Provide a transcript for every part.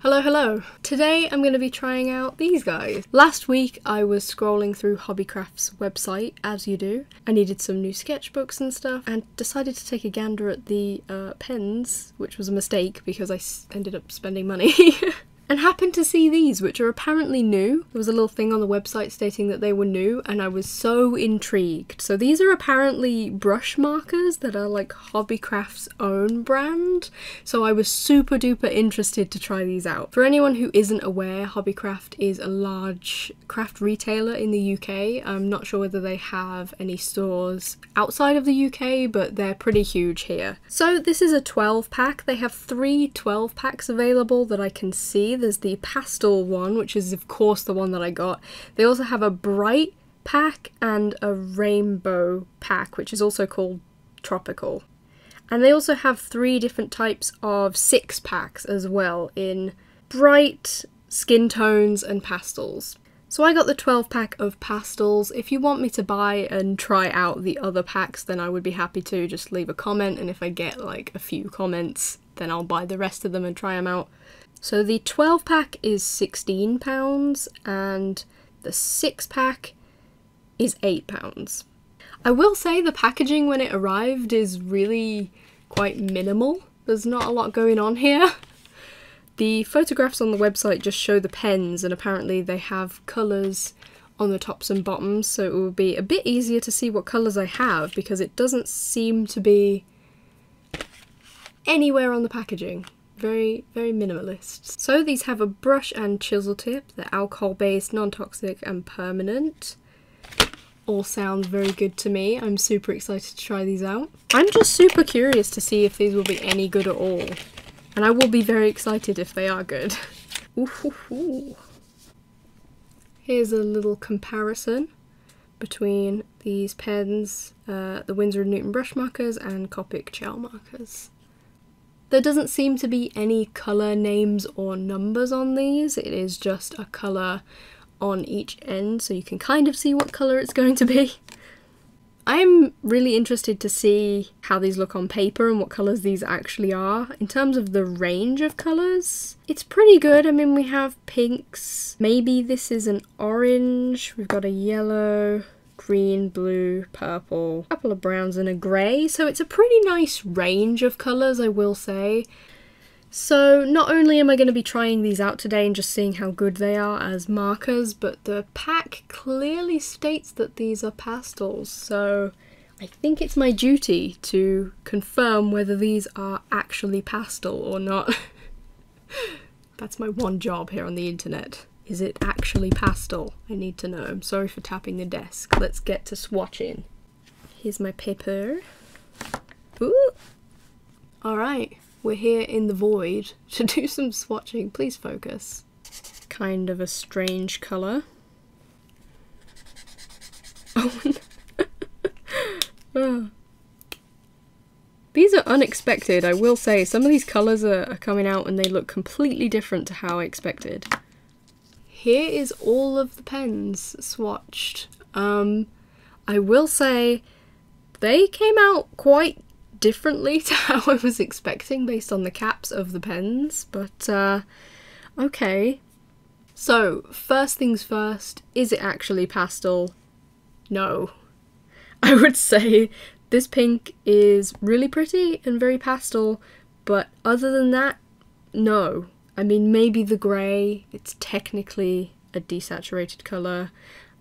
Hello, hello! Today I'm going to be trying out these guys. Last week I was scrolling through Hobbycraft's website, as you do. I needed some new sketchbooks and stuff, and decided to take a gander at the pens, which was a mistake because I ended up spending money. And happened to see these, which are apparently new. There was a little thing on the website stating that they were new, and I was so intrigued. So these are apparently brush markers that are like Hobbycraft's own brand. So I was super duper interested to try these out. For anyone who isn't aware, Hobbycraft is a large craft retailer in the UK. I'm not sure whether they have any stores outside of the UK, but they're pretty huge here. So this is a 12 pack. They have 3 12 packs available that I can see. There's the Pastel one, which is of course the one that I got. They also have a bright pack and a rainbow pack, which is also called Tropical. And they also have 3 different types of 6 packs as well, in bright, skin tones and pastels. So I got the 12 pack of pastels. If you want me to buy and try out the other packs, then I would be happy to. Just leave a comment, and if I get like a few comments, then I'll buy the rest of them and try them out. So the 12 pack is £16 and the 6 pack is £8. I will say the packaging when it arrived is really quite minimal. There's not a lot going on here. The photographs on the website just show the pens, and apparently they have colours on the tops and bottoms, so it will be a bit easier to see what colours I have because it doesn't seem to be anywhere on the packaging. Very, very minimalist. So these have a brush and chisel tip. They're alcohol-based, non-toxic and permanent. All sounds very good to me. I'm super excited to try these out. I'm just super curious to see if these will be any good at all. And I will be very excited if they are good. Ooh. Here's a little comparison between these pens, the Winsor & Newton brush markers and Copic gel markers. There doesn't seem to be any colour names or numbers on these. It is just a colour on each end, so you can kind of see what colour it's going to be. I'm really interested to see how these look on paper and what colours these actually are. In terms of the range of colours, it's pretty good. I mean, we have pinks. Maybe this is an orange. We've got a yellow, green, blue, purple, a couple of browns and a grey, so it's a pretty nice range of colours, I will say. So not only am I going to be trying these out today and just seeing how good they are as markers, but the pack clearly states that these are pastels, so I think it's my duty to confirm whether these are actually pastel or not. That's my one job here on the internet. Is it actually pastel? I need to know. I'm sorry for tapping the desk. Let's get to swatching. Here's my paper. Ooh! Alright, we're here in the void to do some swatching. Please focus. Kind of a strange colour. Oh, oh. These are unexpected, I will say. Some of these colours are coming out and they look completely different to how I expected. Here is all of the pens swatched. I will say they came out quite differently to how I was expecting based on the caps of the pens, but okay. So, first things first, is it actually pastel? No. I would say this pink is really pretty and very pastel, but other than that, no. I mean, maybe the grey, it's technically a desaturated colour,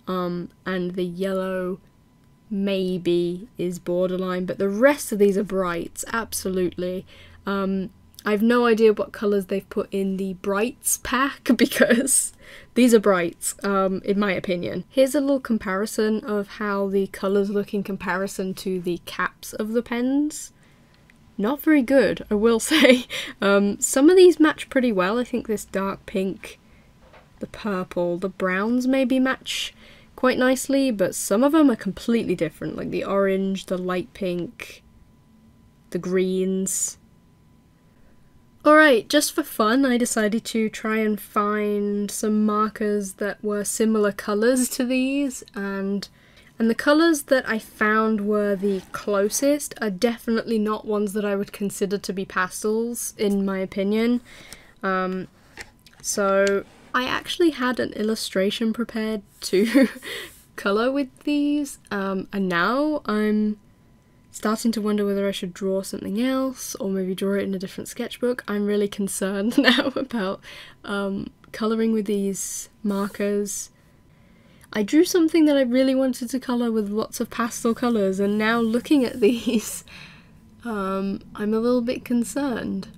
and the yellow maybe is borderline, but the rest of these are brights, absolutely. I have no idea what colours they've put in the brights pack because these are brights, in my opinion. Here's a little comparison of how the colours look in comparison to the caps of the pens. Not very good, I will say. Some of these match pretty well. I think this dark pink, the purple, the browns maybe match quite nicely, but some of them are completely different, like the orange, the light pink, the greens. Alright, just for fun, I decided to try and find some markers that were similar colours to these, and the colours that I found were the closest are definitely not ones that I would consider to be pastels, in my opinion. So I actually had an illustration prepared to colour with these, and now I'm starting to wonder whether I should draw something else or maybe draw it in a different sketchbook. I'm really concerned now about colouring with these markers. I drew something that I really wanted to colour with lots of pastel colours, and now looking at these, I'm a little bit concerned.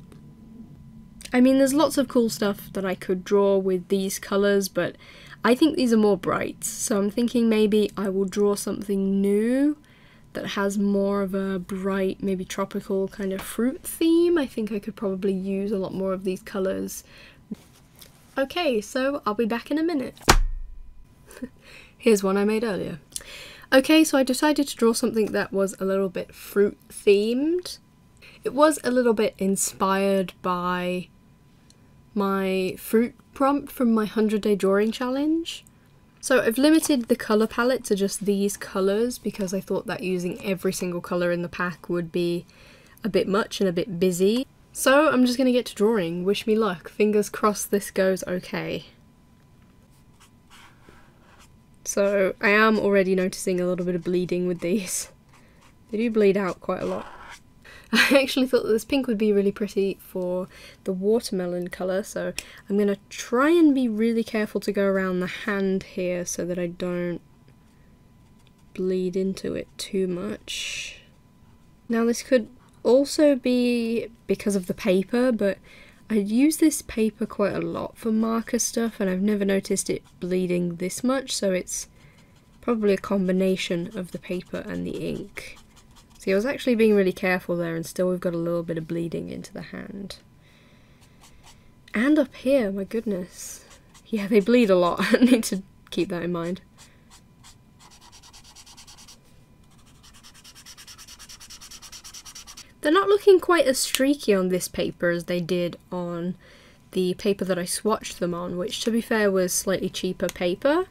I mean, there's lots of cool stuff that I could draw with these colours, but I think these are more bright, so I'm thinking maybe I will draw something new that has more of a bright, maybe tropical kind of fruit theme. I think I could probably use a lot more of these colours. Okay, so I'll be back in a minute. Here's one I made earlier. Okay, so I decided to draw something that was a little bit fruit themed. It was a little bit inspired by my fruit prompt from my 100-day drawing challenge. So I've limited the colour palette to just these colours because I thought that using every single colour in the pack would be a bit much and a bit busy. So I'm just going to get to drawing. Wish me luck. Fingers crossed this goes okay. So I am already noticing a little bit of bleeding with these. They do bleed out quite a lot. I actually thought that this pink would be really pretty for the watermelon colour, so I'm going to try and be really careful to go around the hand here so that I don't bleed into it too much. Now this could also be because of the paper, but I'd use this paper quite a lot for marker stuff and I've never noticed it bleeding this much, so it's probably a combination of the paper and the ink. See, I was actually being really careful there and still we've got a little bit of bleeding into the hand. And up here, my goodness. Yeah, they bleed a lot. I need to keep that in mind. They're not looking quite as streaky on this paper as they did on the paper that I swatched them on, which to be fair was slightly cheaper paper.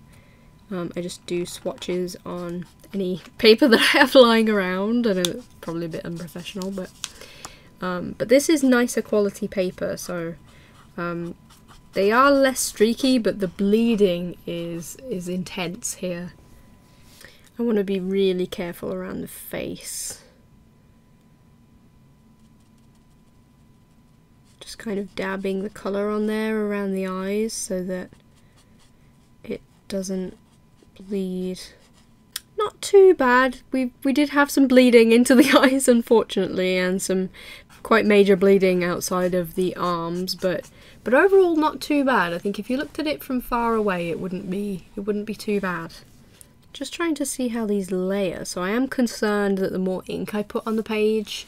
I just do swatches on any paper that I have lying around. I know it's probably a bit unprofessional, but this is nicer quality paper, so they are less streaky, but the bleeding is intense here. I want to be really careful around the face. Just kind of dabbing the colour on there around the eyes so that it doesn't bleed. Not too bad. We did have some bleeding into the eyes, unfortunately, and some quite major bleeding outside of the arms, but overall not too bad. I think if you looked at it from far away, it wouldn't be too bad. Just trying to see how these layer. So I am concerned that the more ink I put on the page,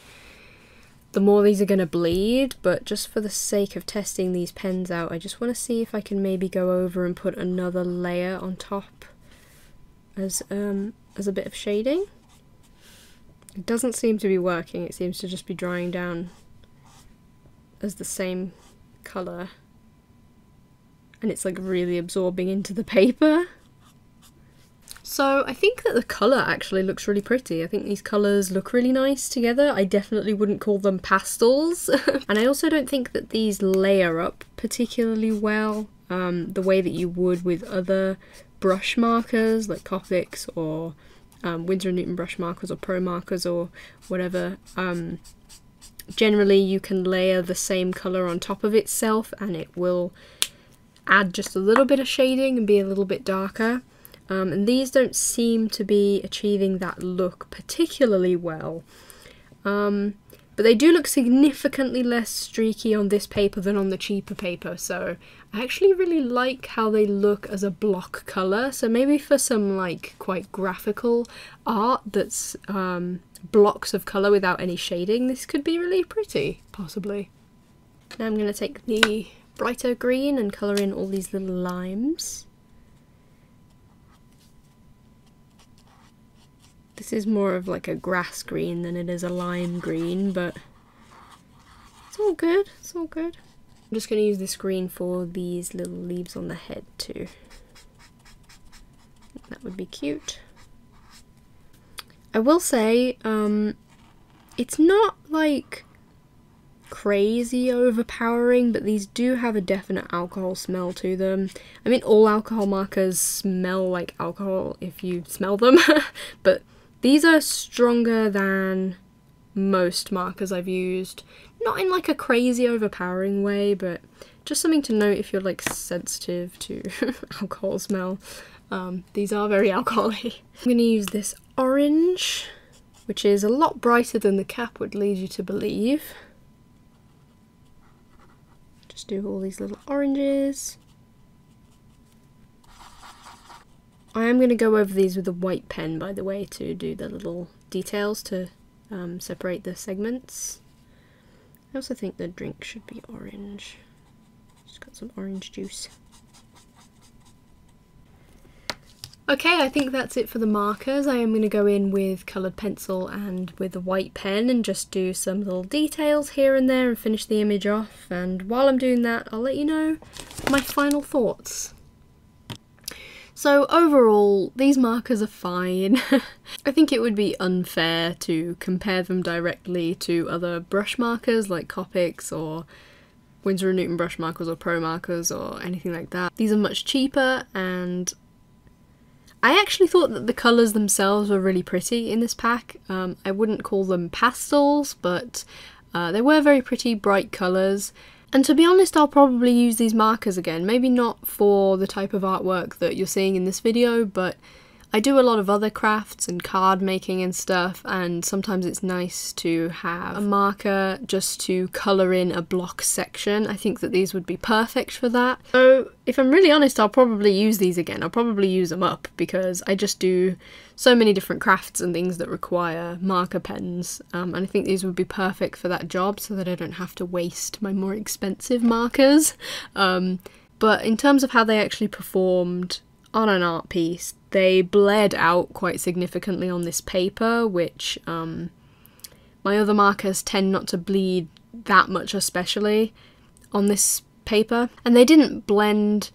the more these are going to bleed, but just for the sake of testing these pens out, I just want to see if I can maybe go over and put another layer on top as a bit of shading. It doesn't seem to be working, it seems to just be drying down as the same colour, and it's like really absorbing into the paper. So I think that the colour actually looks really pretty. I think these colours look really nice together. I definitely wouldn't call them pastels. And I also don't think that these layer up particularly well, the way that you would with other brush markers like Copics or Winsor & Newton brush markers or Pro markers or whatever. Generally you can layer the same colour on top of itself and it will add just a little bit of shading and be a little bit darker. And these don't seem to be achieving that look particularly well. But they do look significantly less streaky on this paper than on the cheaper paper, so I actually really like how they look as a block colour. So maybe for some like quite graphical art that's blocks of colour without any shading, this could be really pretty, possibly. Now I'm going to take the brighter green and colour in all these little limes. This is more of like a grass green than it is a lime green, but it's all good, it's all good. I'm just going to use this green for these little leaves on the head too. That would be cute. I will say, it's not like crazy overpowering, but these do have a definite alcohol smell to them. I mean, all alcohol markers smell like alcohol if you smell them, but these are stronger than most markers I've used. Not in like a crazy overpowering way, but just something to note if you're like sensitive to alcohol smell. These are very alcohol-y. I'm going to use this orange, which is a lot brighter than the cap would lead you to believe. Just do all these little oranges. I am going to go over these with a white pen, by the way, to do the little details to separate the segments. I also think the drink should be orange. Just got some orange juice. Okay, I think that's it for the markers. I am going to go in with coloured pencil and with a white pen and just do some little details here and there and finish the image off. And while I'm doing that, I'll let you know my final thoughts. So overall, these markers are fine. I think it would be unfair to compare them directly to other brush markers like Copics or Winsor & Newton brush markers or Pro markers or anything like that. These are much cheaper, and I actually thought that the colours themselves were really pretty in this pack. I wouldn't call them pastels, but they were very pretty, bright colours. And to be honest, I'll probably use these markers again. Maybe not for the type of artwork that you're seeing in this video, but I do a lot of other crafts and card making and stuff, and sometimes it's nice to have a marker just to colour in a block section. I think that these would be perfect for that. So if I'm really honest, I'll probably use these again. I'll probably use them up because I just do so many different crafts and things that require marker pens, and I think these would be perfect for that job so that I don't have to waste my more expensive markers. But in terms of how they actually performed on an art piece, they bled out quite significantly on this paper, which my other markers tend not to bleed that much, especially on this paper. And they didn't blend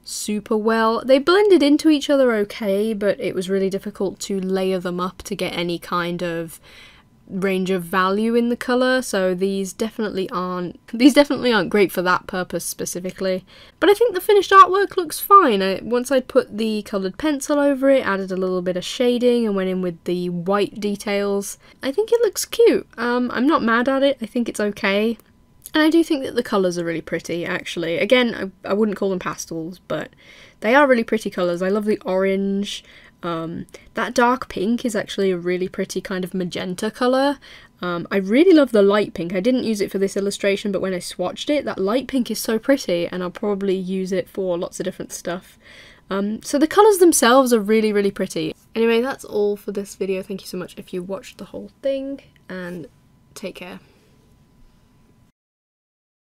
super well. They blended into each other okay, but it was really difficult to layer them up to get any kind of range of value in the colour, so these definitely aren't great for that purpose specifically. But I think the finished artwork looks fine. Once I'd put the coloured pencil over it, added a little bit of shading and went in with the white details, I think it looks cute. I'm not mad at it, I think it's okay. And I do think that the colours are really pretty, actually. Again, I wouldn't call them pastels, but they are really pretty colours. I love the orange. That dark pink is actually a really pretty kind of magenta colour. I really love the light pink. I didn't use it for this illustration, but when I swatched it, that light pink is so pretty, and I'll probably use it for lots of different stuff. So the colours themselves are really, really pretty. Anyway, that's all for this video. Thank you so much if you watched the whole thing, and take care.